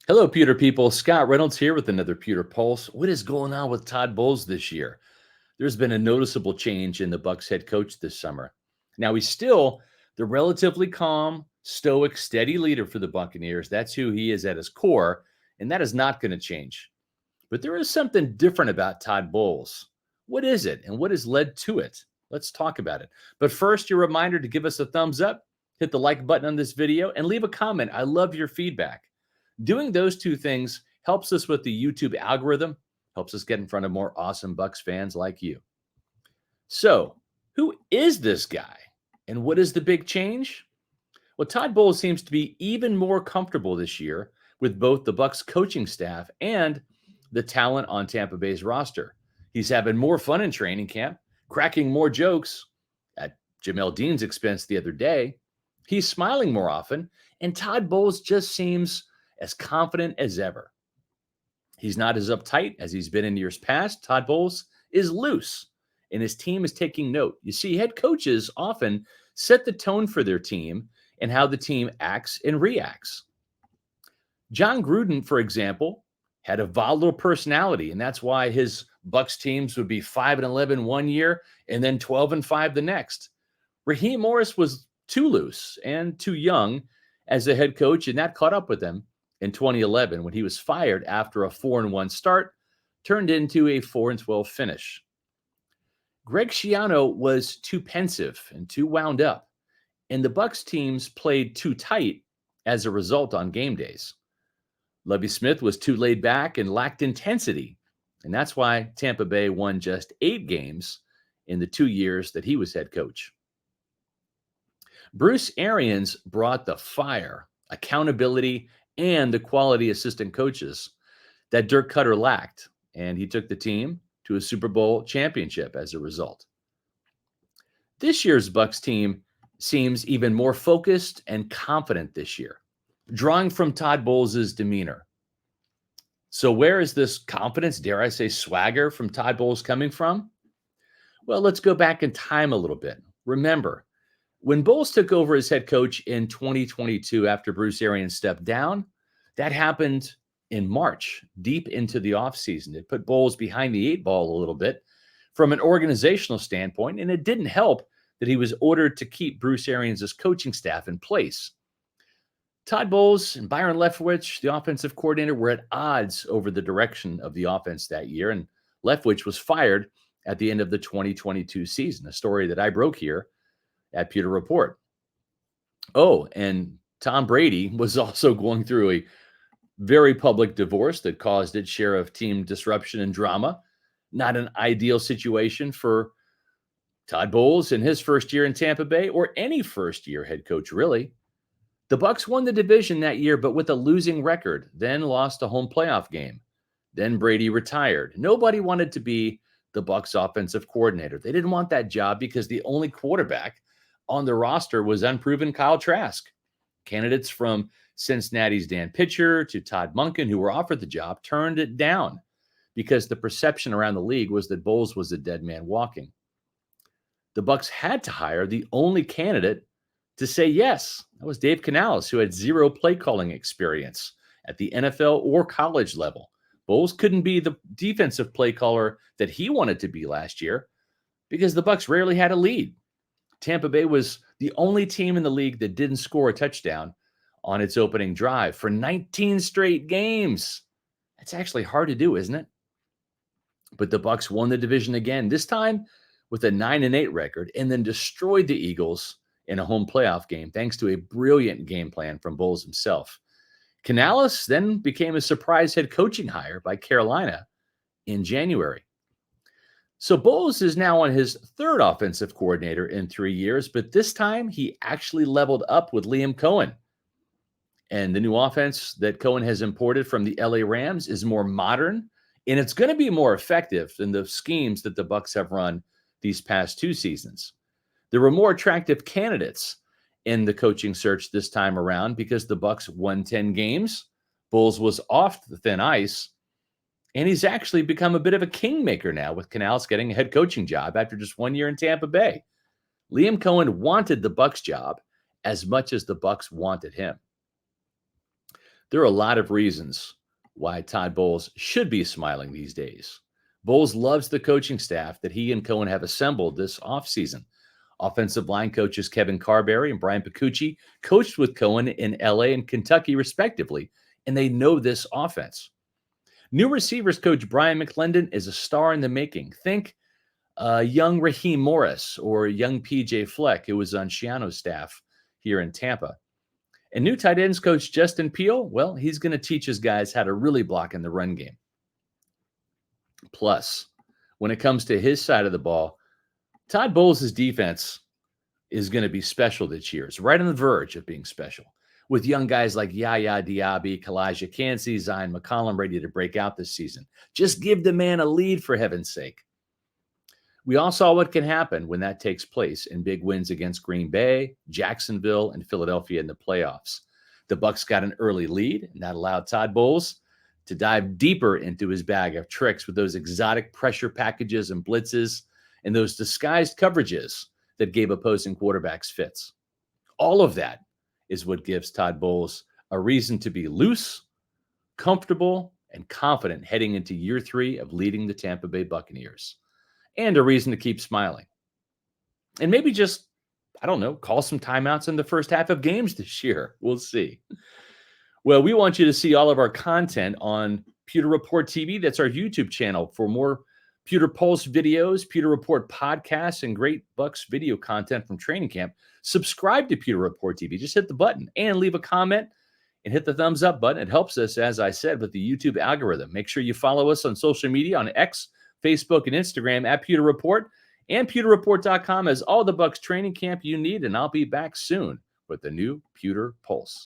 Hello, Pewter people. Scott Reynolds here with another Pewter Pulse. What is going on with Todd Bowles this year? There's been a noticeable change in the Bucs head coach this summer. Now he's still the relatively calm, stoic, steady leader for the Buccaneers. That's who he is at his core, and that is not going to change. But there is something different about Todd Bowles. What is it, and what has led to it? Let's talk about it. But first, your reminder to give us a thumbs up, hit the like button on this video, and leave a comment. I love your feedback. Doing those two things helps us with the YouTube algorithm, helps us get in front of more awesome Bucs fans like you. So, who is this guy? And what is the big change? Well, Todd Bowles seems to be even more comfortable this year with both the Bucs coaching staff and the talent on Tampa Bay's roster. He's having more fun in training camp, cracking more jokes at Jamel Dean's expense the other day. He's smiling more often, and Todd Bowles just seems as confident as ever. He's not as uptight as he's been in years past. Todd Bowles is loose, and his team is taking note. You see, head coaches often set the tone for their team and how the team acts and reacts. John Gruden, for example, had a volatile personality, and that's why his Bucs teams would be 5-11 one year and then 12-5 the next. Raheem Morris was too loose and too young as a head coach, and that caught up with him in 2011 when he was fired after a 4-1 start turned into a 4-12 finish. Greg Schiano was too pensive and too wound up, and the Bucs teams played too tight as a result on game days. Lovie Smith was too laid back and lacked intensity, and that's why Tampa Bay won just 8 games in the 2 years that he was head coach. Bruce Arians brought the fire, accountability, and the quality assistant coaches that Dirk Cutter lacked, and he took the team to a Super Bowl championship as a result. This year's Bucs team seems even more focused and confident this year, drawing from Todd Bowles' demeanor. So where is this confidence, dare I say swagger, from Todd Bowles coming from? Well, let's go back in time a little bit. Remember, when Bowles took over as head coach in 2022 after Bruce Arians stepped down, that happened in March, deep into the offseason. It put Bowles behind the 8 ball a little bit from an organizational standpoint, and it didn't help that he was ordered to keep Bruce Arians' coaching staff in place. Todd Bowles and Byron Leftwich, the offensive coordinator, were at odds over the direction of the offense that year, and Leftwich was fired at the end of the 2022 season, a story that I broke here at Pewter Report. Oh, and Tom Brady was also going through a very public divorce that caused its share of team disruption and drama. Not an ideal situation for Todd Bowles in his first year in Tampa Bay, or any first-year head coach, really. The Bucs won the division that year, but with a losing record, then lost a home playoff game. Then Brady retired. Nobody wanted to be the Bucs offensive coordinator. They didn't want that job because the only quarterback on the roster was unproven Kyle Trask. Candidates from Cincinnati's Dan Pitcher to Todd Monken, who were offered the job, turned it down because the perception around the league was that Bowles was a dead man walking. The Bucs had to hire the only candidate to say yes. That was Dave Canales, who had 0 play calling experience at the NFL or college level. Bowles couldn't be the defensive play caller that he wanted to be last year because the Bucs rarely had a lead. Tampa Bay was the only team in the league that didn't score a touchdown on its opening drive for 19 straight games. That's actually hard to do, isn't it? But the Bucs won the division again, this time with a 9-8 record, and then destroyed the Eagles in a home playoff game thanks to a brilliant game plan from Bowles himself. Canales then became a surprise head coaching hire by Carolina in January. So Bowles is now on his 3rd offensive coordinator in 3 years, but this time he actually leveled up with Liam Cohen. And the new offense that Cohen has imported from the LA Rams is more modern, and it's going to be more effective than the schemes that the Bucs have run these past 2 seasons. There were more attractive candidates in the coaching search this time around because the Bucs won 10 games. Bowles was off the thin ice, and he's actually become a bit of a kingmaker now with Canales getting a head coaching job after just 1 year in Tampa Bay. Liam Cohen wanted the Bucs job as much as the Bucs wanted him. There are a lot of reasons why Todd Bowles should be smiling these days. Bowles loves the coaching staff that he and Cohen have assembled this offseason. Offensive line coaches Kevin Carberry and Brian Picucci coached with Cohen in LA and Kentucky, respectively, and they know this offense. New receivers coach Brian McClendon is a star in the making. Think young Raheem Morris or young PJ Fleck, who was on Schiano's staff here in Tampa. And new tight ends coach Justin Peel, well, he's going to teach his guys how to really block in the run game. Plus, when it comes to his side of the ball, Todd Bowles' defense is going to be special this year. It's right on the verge of being special, with young guys like Yaya Diaby, Kalijah Kancey, Zion McCollum ready to break out this season. Just give the man a lead, for heaven's sake. We all saw what can happen when that takes place in big wins against Green Bay, Jacksonville, and Philadelphia in the playoffs. The Bucs got an early lead, and that allowed Todd Bowles to dive deeper into his bag of tricks with those exotic pressure packages and blitzes and those disguised coverages that gave opposing quarterbacks fits. All of that is what gives Todd Bowles a reason to be loose, comfortable, and confident heading into year 3 of leading the Tampa Bay Buccaneers. And a reason to keep smiling. And maybe just, I don't know, call some timeouts in the first half of games this year. We'll see. Well, we want you to see all of our content on Pewter Report TV. That's our YouTube channel for more Pewter Pulse videos, Pewter Report podcasts, and great Bucs video content from training camp. Subscribe to Pewter Report TV. Just hit the button and leave a comment and hit the thumbs up button. It helps us, as I said, with the YouTube algorithm. Make sure you follow us on social media on X, Facebook, and Instagram at Pewter Report, and pewterreport.com has all the Bucs training camp you need, and I'll be back soon with the new Pewter Pulse.